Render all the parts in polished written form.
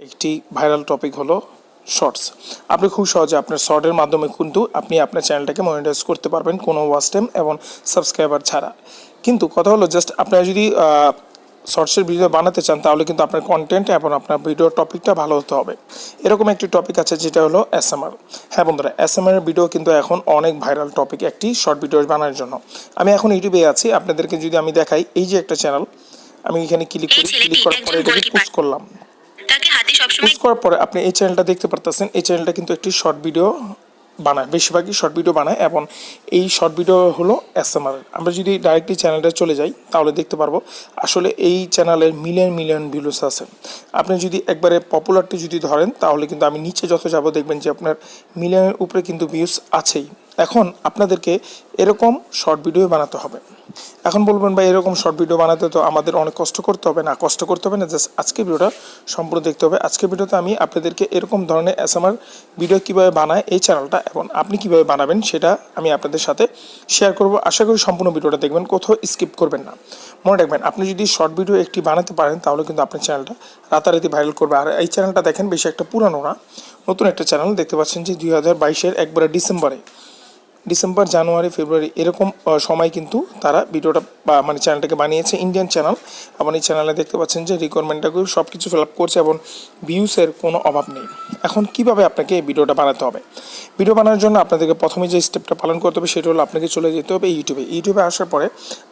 একটি viral topic হলো shorts. আপনি খুব সহজে আপনার শর্টের মাধ্যমে কিন্তু আপনি আপনার চ্যানেলটাকে মনিটাইজ করতে পারবেন কোনো ওয়াচ টাইম এবং সাবস্ক্রাইবার ছাড়া। কিন্তু কথা হলো জাস্ট আপনারা যদি শর্টসের ভিডিও বানাতে চান তাহলে কিন্তু আপনার কন্টেন্ট এবং আপনার ভিডিও টপিকটা ভালো হতে হবে। এরকম একটি টপিক আছে যেটা হলো এসএমআর। হ্যাঁ বন্ধুরা, এসএমআর এর ভিডিও কিন্তু এখন অনেক ভাইরাল টপিক একটি শর্ট ভিডিও বানানোর জন্য। আমি এখন ইউটিউবে আছি, আপনাদেরকে যদি আমি দেখাই, এই যে একটা চ্যানেল, আমি এখানে ক্লিক করার পরে এটাকে পুশ করলাম। পুশ করার পরে আপনি এই চ্যানেলটা দেখতে পারতেছেন। এই চ্যানেলটা কিন্তু একটি শর্ট ভিডিও বানায়, বেশিরভাগই শর্ট ভিডিও বানায় এবং এই শর্ট ভিডিও হলো এসএমআর। আমরা যদি ডাইরেক্টলি চ্যানেলটা চলে যাই তাহলে দেখতে পারবো আসলে এই চ্যানেলের মিলিয়ন মিলিয়ন ভিউজ আছে। আপনি যদি একবারে পপুলারটি যদি ধরেন তাহলে কিন্তু আমি নিচে যত যাব দেখবেন যে আপনার মিলিয়নের উপরে কিন্তু ভিউজ আছেই। এখন আপনাদেরকে এরকম শর্ট ভিডিও বানাতে হবে। এখন বলবেন ভাই এরকম শর্ট ভিডিও বানাতে তো আমাদের অনেক কষ্ট করতে হবে। না, কষ্ট করতে হবে না, জাস্ট আজকে ভিডিওটা সম্পূর্ণ দেখতে হবে। আজকে ভিডিওতে আমি আপনাদেরকে এরকম ধরনের এসএমআর ভিডিও কীভাবে বানায় এই চ্যানেলটা এবং আপনি কীভাবে বানাবেন সেটা আমি আপনাদের সাথে শেয়ার করব। আশা করি সম্পূর্ণ ভিডিওটা দেখবেন, কোথাও স্কিপ করবেন না। মনে রাখবেন, আপনি যদি শর্ট ভিডিও একটি বানাতে পারেন তাহলে কিন্তু আপনার চ্যানেলটা রাতারাতি ভাইরাল করবে। আর এই চ্যানেলটা দেখেন বেশি একটা পুরানো না, নতুন একটা চ্যানেল। দেখতে পাচ্ছেন যে 2022-এর একবারে ডিসেম্বর, জানুয়ারি, ফেব্রুয়ারি এরকম সময় কিন্তু তারা ভিডিওটা মানে চ্যানেলটাকে বানিয়েছে। Indian channel. আমার এই চ্যানেলে দেখতে পাচ্ছেন যে রিকোয়ারমেন্টটাকে সব কিছু ফিল আপ করছে এবং ভিউসের কোনো অভাব নেই। এখন কিভাবে আপনাকে এই ভিডিওটা বানাতে হবে? ভিডিও বানানোর জন্য আপনাদেরকে প্রথমে যে স্টেপটা পালন করতে হবে সেটা হলো আপনাকে চলে যেতে হবে ইউটিউবে আসার পরে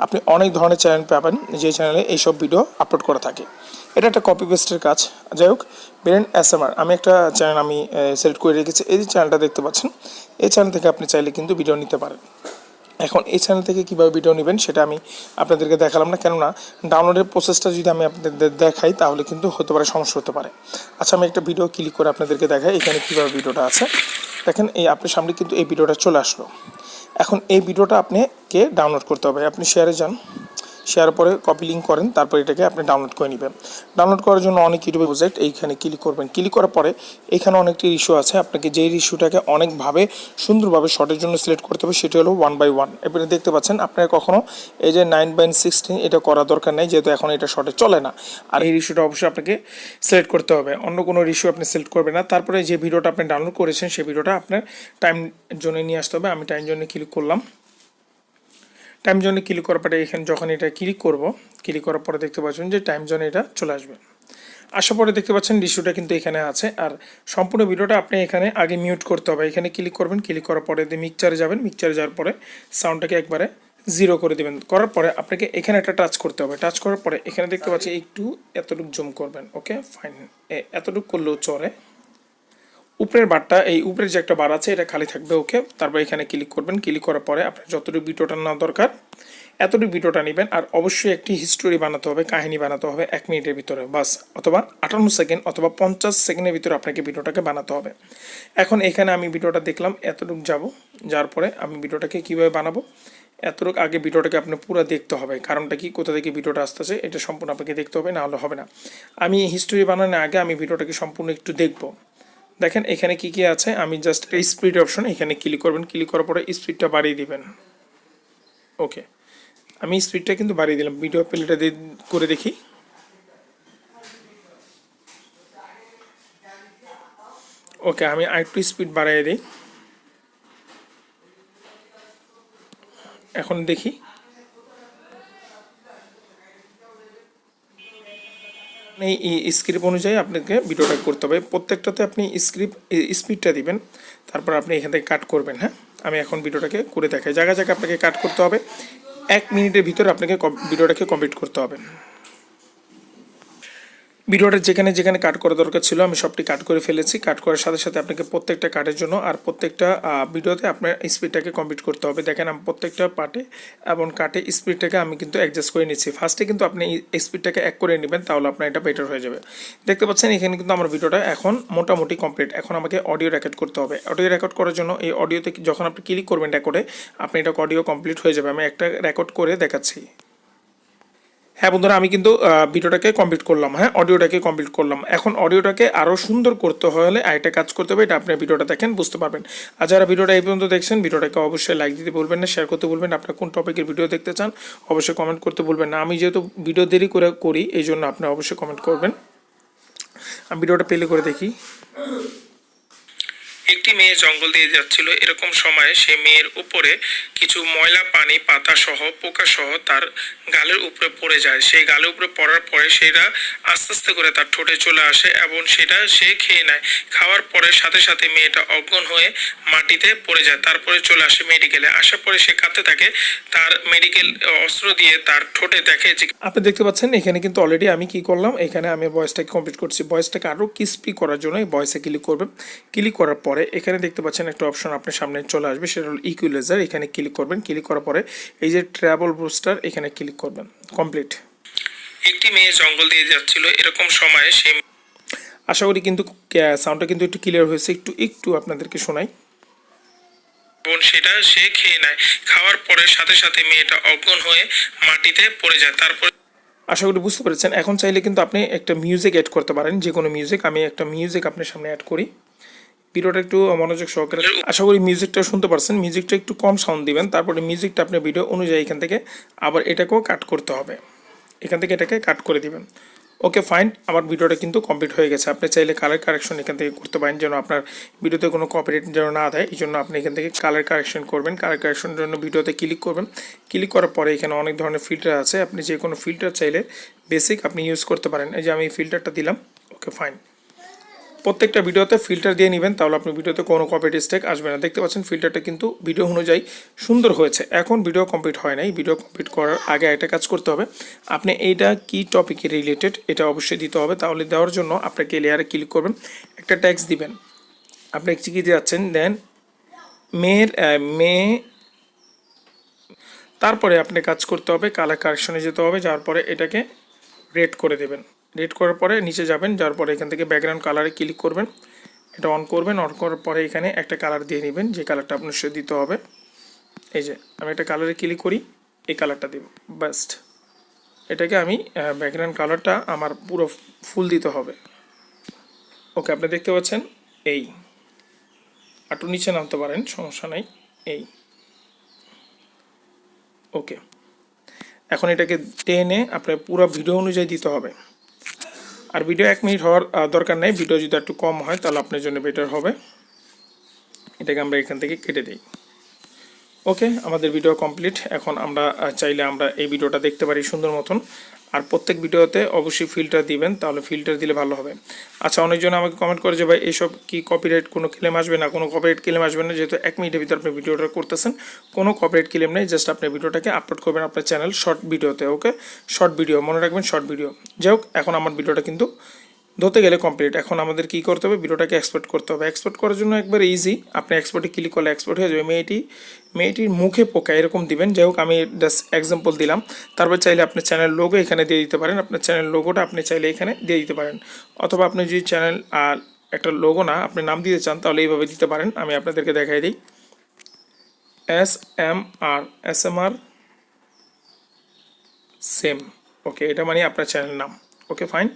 আপনি অনেক ধরনের চ্যানেল পাবেন যে চ্যানেলে এইসব ভিডিও আপলোড করা থাকে। এটা একটা কপি পেস্টের কাজ। যাই হোক, বেরেন এসএমআর আমি একটা চ্যানেল আমি সিলেক্ট করে রেখেছি। এই যে চ্যানেলটা দেখতে পাচ্ছেন, এই চ্যানেল থেকে আপনি চাইলে কিন্তু ভিডিও নিতে পারেন। এখন এই চ্যানেল থেকে কীভাবে ভিডিও নেবেন সেটা আমি আপনাদেরকে দেখালাম না, কেননা ডাউনলোডের প্রসেসটা যদি আমি আপনাদের দেখাই তাহলে কিন্তু হতে পারে, সমস্যা হতে পারে। আচ্ছা, আমি একটা ভিডিও ক্লিক করে আপনাদেরকে দেখাই এখানে কীভাবে ভিডিওটা আছে। দেখেন, এই আপনার সামনে কিন্তু এই ভিডিওটা চলে আসলো। এখন এই ভিডিওটা আপনাকে ডাউনলোড করতে হবে। আপনি শেয়ারে যান, শেয়ার পরে কপি লিঙ্ক করেন, তারপর এটাকে আপনি ডাউনলোড করে নেবেন। ডাউনলোড করার জন্য অনেক ইউটিউব প্রজেক্ট, এইখানে ক্লিক করবেন। ক্লিক করার পরে এখানে অনেকটি ইস্যু আছে, আপনাকে যেই ইস্যুটাকে অনেকভাবে সুন্দরভাবে শর্টের জন্য সিলেক্ট করতে হবে সেটা হলো 1/1। এবারে দেখতে পাচ্ছেন আপনার কখনো এই যে 9/16 এটা করা দরকার নেই, যেহেতু এখন এটা শর্টে চলে না। আর এই ইস্যুটা অবশ্যই আপনাকে সিলেক্ট করতে হবে, অন্য কোনো ইস্যু আপনি সিলেক্ট করবেন না। তারপরে যে ভিডিওটা আপনি ডাউনলোড করেছেন সেই ভিডিওটা আপনার টাইম জোনে নিয়ে আসতে হবে। আমি টাইম জোনে ক্লিক করলাম। টাইম জোনে ক্লিক করার পরে এখানে যখন এটা ক্লিক করার পরে দেখতে পাচ্ছেন যে টাইম জোনে এটা চলে আসবে। আসার পরে দেখতে পাচ্ছেন ইস্যুটা কিন্তু এখানে আছে। আর সম্পূর্ণ ভিডিওটা আপনি এখানে আগে মিউট করতে হবে। এখানে ক্লিক করবেন, ক্লিক করার পরে মিক্সচারে যাবেন, মিক্সচারে যাওয়ার পরে সাউন্ডটাকে একবারে 0 করে দেবেন। করার পরে আপনাকে এখানে একটা টাচ করতে হবে। টাচ করার পরে এখানে দেখতে পাচ্ছি একটু এতটুকু জুম করবেন। ওকে ফাইন, এতটুকু করলেও চলে। উপরের বারটা, এই উপরের যে একটা বার আছে এটা খালি থাকবে। ওকে, তারপর এখানে ক্লিক করবেন। ক্লিক করার পরে আপনার যতটুকু ভিডিওটা নেওয়া দরকার এতটুকু ভিডিওটা নেবেন। আর অবশ্যই একটি হিস্টোরি বানাতে হবে, কাহিনী বানাতে হবে 1 মিনিটের ভিতরে বাস, অথবা 58 সেকেন্ড অথবা 50 সেকেন্ডের ভিতরে আপনাকে ভিডিওটাকে বানাতে হবে। এখন এখানে আমি ভিডিওটা দেখলাম, এতটুকু যাওয়ার পরে আমি ভিডিওটাকে কীভাবে বানাবো, এতটুকু আগে ভিডিওটাকে আপনি পুরো দেখতে হবে। কারণটা কি, কোথা থেকে ভিডিওটা আসতেছে এটা সম্পূর্ণ আপনাকে দেখতে হবে, না হলে হবে না। আমি হিস্টোরি বানানোর আগে আমি ভিডিওটাকে সম্পূর্ণ একটু দেখবো। দেখেন এখানে কি কি আছে, আমি জাস্ট স্পিড অপশন এখানে ক্লিক করবেন। ক্লিক করার পরে স্পিডটা বাড়িয়ে দিবেন। ওকে, আমি স্পিডটা কিন্তু বাড়িয়ে দিলাম। ভিডিও প্লেটা করে দেখি। ওকে, আমি আরেকটু স্পিড বাড়িয়ে দিই। এখন দেখি এই স্ক্রিপ্ট অনুযায়ী আপনাকে ভিডিওটা করতে হবে। প্রত্যেকটাতে আপনি স্পিডটা দিবেন, তারপর আপনি এখান থেকে কাট করবেন। হ্যাঁ, আমি এখন ভিডিওটাকে করে দেখাই। জায়গায় জায়গায় আপনাকে কাট করতে হবে। 1 মিনিটের ভিতরে আপনাকে ভিডিওটাকে কমপ্লিট করতে হবে। ভিডিওটা যেখানে যেখানে কাট করা দরকার ছিল আমি সবটি কাট করে ফেলেছি। কাট করার সাথে সাথে আপনাকে প্রত্যেকটা কাটের জন্য আর প্রত্যেকটা ভিডিওতে আপনার স্পিডটাকে কমপ্লিট করতে হবে। দেখেন আমি প্রত্যেকটা পার্টে এবং কাটে স্পিডটাকে আমি কিন্তু অ্যাডজাস্ট করে নিচ্ছি। ফার্স্টে কিন্তু আপনি স্পিডটাকে 1 করে নেবেন, তাহলে আপনার এটা বেটার হয়ে যাবে। দেখতে পাচ্ছেন এখানে কিন্তু আমার ভিডিওটা এখন মোটামুটি কমপ্লিট। এখন আমাকে অডিও রেকর্ড করতে হবে। অডিও রেকর্ড করার জন্য এই অডিওতে যখন আপনি ক্লিক করবেন রেকর্ডে, আপনি এটা অডিও কমপ্লিট হয়ে যাবে। আমি একটা রেকর্ড করে দেখাচ্ছি। হ্যাঁ বন্ধুরা, আমি কিন্তু ভিডিওটাকে কমপ্লিট করলাম। হ্যাঁ, অডিওটাকে কমপ্লিট করলাম। এখন অডিওটাকে আরও সুন্দর করতে হলে আরেকটা কাজ করতে হবে, এটা আপনি ভিডিওটা দেখেন বুঝতে পারবেন। আর যারা ভিডিওটা এই পর্যন্ত দেখছেন ভিডিওটাকে অবশ্যই লাইক দিতে বলবেন না, শেয়ার করতে বলবেন। আপনার কোন টপিকের ভিডিও দেখতে চান অবশ্যই কমেন্ট করতে বলবেন না। আমি যেহেতু ভিডিও দেরি করে করি এই জন্য আপনি অবশ্যই কমেন্ট করবেন। আমি ভিডিওটা প্লে করে দেখি। একটি মেয়ে জঙ্গল দিয়ে যাচ্ছিল, এরকম সময় সে মেয়ের উপরে কিছু ময়লা পানি পাতা সহ পোকা সহ তার গালের উপরে পড়ে যায়। সেই গালের উপরে পড়ার পরে সেটা আস্তে আস্তে করে তার ঠোঁটে চলে আসে এবং সেটা সে খেয়ে নেয়। খাওয়ার পরে সাথে সাথে মেয়েটা অজ্ঞান হয়ে মাটিতে পড়ে যায়। তারপরে চলে আসে মেডিকেলে। আসার পরে সে কাঁদতে থাকে। তার মেডিকেল অস্ত্র দিয়ে তার ঠোঁটে দেখে যে, আপনি দেখতে পাচ্ছেন এখানে কিন্তু অলরেডি আমি কি করলাম, এখানে আমি ভয়েসটাকে কমপ্লিট করছি। ভয়েসটাকে আরও ক্রিস্পি করার জন্য এই ভয়েসে ক্লিক করবেন। ক্লিক করার পরে এখানে দেখতে পাচ্ছেন একটা অপশন আপনার সামনে চলে আসবে, সেটা হলো ইকুয়ালাইজার। এখানে ক্লিক করবেন। ক্লিক করার পরে এই যে ট্রাভেল বুস্টার, এখানে ক্লিক করবেন। কমপ্লিট। একটি মেয়ে জঙ্গল দিয়ে যাচ্ছিল, এরকম সময়ে সে, আশা করি কিন্তু সাউন্ডটা কিন্তু একটু ক্লিয়ার হয়েছে। একটু আপনাদেরকে শোনাই। এবং সেটা সে খেয়ে নেয়। খাওয়ার পরে সাথে সাথে মেয়েটা অজ্ঞান হয়ে মাটিতে পড়ে যায়। তারপর আশা করি বুঝতে পেরেছেন। এখন চাইলে কিন্তু আপনি একটা মিউজিক অ্যাড করতে পারেন, যে কোনো মিউজিক। আমি একটা মিউজিক আপনার সামনে অ্যাড করি। ভিডিওটা একটু মনোযোগ সহকারে, আশা করি মিউজিকটা শুনতে পারছেন। মিউজিকটা একটু কম সাউন্ড দিবেন, তারপরে মিউজিকটা আপনার ভিডিও অনুযায়ী এখান থেকে আবার এটাকেও কাট করতে হবে। এখান থেকে এটাকে কাট করে দিবেন। ওকে ফাইন, আমার ভিডিওটা কিন্তু কমপ্লিট হয়ে গেছে। আপনি চাইলে কালার কারেকশন এখান থেকে করতে পারেন, যেন আপনার ভিডিওতে কোনো কপিরাইট যেন না দেয়। এই জন্য আপনি এখান থেকে কালার কারেকশন করবেন। কালার কারেকশনের জন্য ভিডিওতে ক্লিক করবেন। ক্লিক করার পরে এখানে অনেক ধরনের ফিল্টার আছে। আপনি যে কোনো ফিল্টার চাইলে বেসিক আপনি ইউজ করতে পারেন। এই যে আমি ফিল্টারটা দিলাম। Okay fine. প্রত্যেকটা ভিডিওতে ফিল্টার দিয়ে নেবেন, তাহলে আপনার ভিডিওতে কোনো কপিরাইট স্ট্রাইক আসবে না। দেখতে পাচ্ছেন ফিল্টারটা কিন্তু ভিডিও অনুযায়ী সুন্দর হয়েছে। এখন ভিডিও কমপ্লিট হয় নাই। ভিডিও কমপ্লিট করার আগে একটা কাজ করতে হবে। আপনি এইটা কি টপিকে রিলেটেড এটা অবশ্যই দিতে হবে। তাহলে দেওয়ার জন্য আপনাকে লেয়ারে ক্লিক করবেন, একটা ট্যাক্স দিবেন। আপনি কি দিতে যাচ্ছেন, দেন মেয়ে, তারপরে আপনি কাজ করতে হবে, কালার কারেকশনে যেতে হবে। যাওয়ার পরে এটাকে রেড করে দেবেন। রেড করার পরে নিচে যাবেন, যাওয়ার পরে এখান থেকে ব্যাকগ্রাউন্ড কালারে ক্লিক করবেন। এটা অন করবেন। অন করার পরে এখানে একটা কালার দিয়ে নেবেন, যে কালারটা আপনার সাথে দিতে হবে। এই যে আমি একটা কালারে ক্লিক করি, এই কালারটা দেব। বেস্ট। এটাকে আমি ব্যাকগ্রাউন্ড কালারটা আমার পুরো ফুল দিতে হবে। ওকে, আপনি দেখতে পাচ্ছেন এই, একটু নিচে নামতে পারেন, সমস্যা নাই। এই ওকে, এখন এটাকে টেনে আপনার পুরো ভিডিও অনুযায়ী দিতে হবে। আর ভিডিও 1 মিনিট হওয়ার দরকার নেই। ভিডিও যদি একটু কম হয় তাহলে আপনার জন্য বেটার হবে। এটাকে আমরা এখান থেকে কেটে দিই। ওকে, আমাদের ভিডিও কমপ্লিট। এখন আমরা চাইলে আমরা এই ভিডিওটা দেখতে পারি সুন্দর মতন। আর প্রত্যেক ভিডিওতে অবশ্যই ফিল্টার দিবেন, তাহলে ফিল্টার দিলে ভালো হবে। আচ্ছা, অনেকজন আমাকে কমেন্ট করে যে ভাই এইসব কি কপিরাইট কোনো ক্লেম আসবে না? কোনো কপিরাইট ক্লেম আসবে না, যেহেতু 1 মিনিটের ভিতরে আপনি ভিডিওটা করতেছেন। কোনো কপিরাইট ক্লেম নেই। জাস্ট আপনি ভিডিওটাকে আপলোড করবেন আপনার চ্যানেল শর্ট ভিডিওতে। ওকে, শর্ট ভিডিও মনে রাখবেন, শর্ট ভিডিও। যাই হোক, এখন আমার ভিডিওটা কিন্তু ধরতে গেলে কমপ্লিট। এখন আমাদের কী করতে হবে, ভিডিওটাকে এক্সপোর্ট করতে হবে। এক্সপোর্ট করার জন্য একবার ইজি, আপনি এক্সপোর্টে ক্লিক করলে এক্সপোর্ট হয়ে যাবে। মেয়েটির মুখে পোকা এরকম দিবেন। যাই হোক, আমি জাস্ট এক্সাম্পল দিলাম। তারপর চাইলে আপনার চ্যানেল লোগো এখানে দিয়ে দিতে পারেন। আপনার চ্যানেল লোগোটা আপনি চাইলে এখানে দিয়ে দিতে পারেন, অথবা আপনি যদি চ্যানেল আর একটা লোগো না আপনি নাম দিতে চান তাহলে এইভাবে দিতে পারেন। আমি আপনাদেরকে দেখাই দিই। SMR same. ওকে, এটা মানে আপনার চ্যানেল নাম। Okay fine.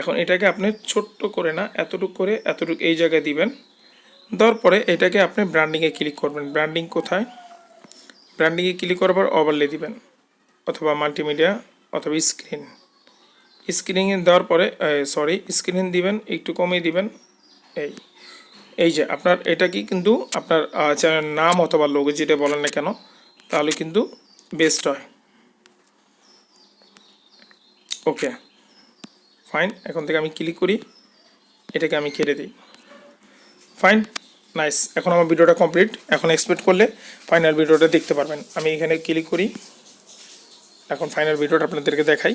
এখন এটাকে আপনি ছোট্ট করে না, এতটুকু করে এতটুকু এই জায়গায় দিবেন। দেওয়ার পরে এটাকে আপনি ব্র্যান্ডিংয়ে ক্লিক করবেন। ব্র্যান্ডিং কোথায়? ব্র্যান্ডিংয়ে ক্লিক করার পর ওভারলে দিবেন, অথবা মাল্টিমিডিয়া, অথবা স্ক্রিনে দেওয়ার পরে স্ক্রিন দিবেন, একটু কমিয়ে দিবেন। এই যে আপনার এটা কি কিন্তু আপনার চ্যানেল নাম অথবা লোগো যেটা বলেন না কেন, তাহলে কিন্তু বেস্ট হয়। ওকে ফাইন, এখন থেকে আমি ক্লিক করি, এটাকে আমি কেটে দিই। Fine, nice. এখন আমার ভিডিওটা কমপ্লিট। এখন এক্সপোর্ট করলে ফাইনাল ভিডিওটা দেখতে পারবেন। আমি এখানে ক্লিক করি, এখন ফাইনাল ভিডিওটা আপনাদেরকে দেখাই।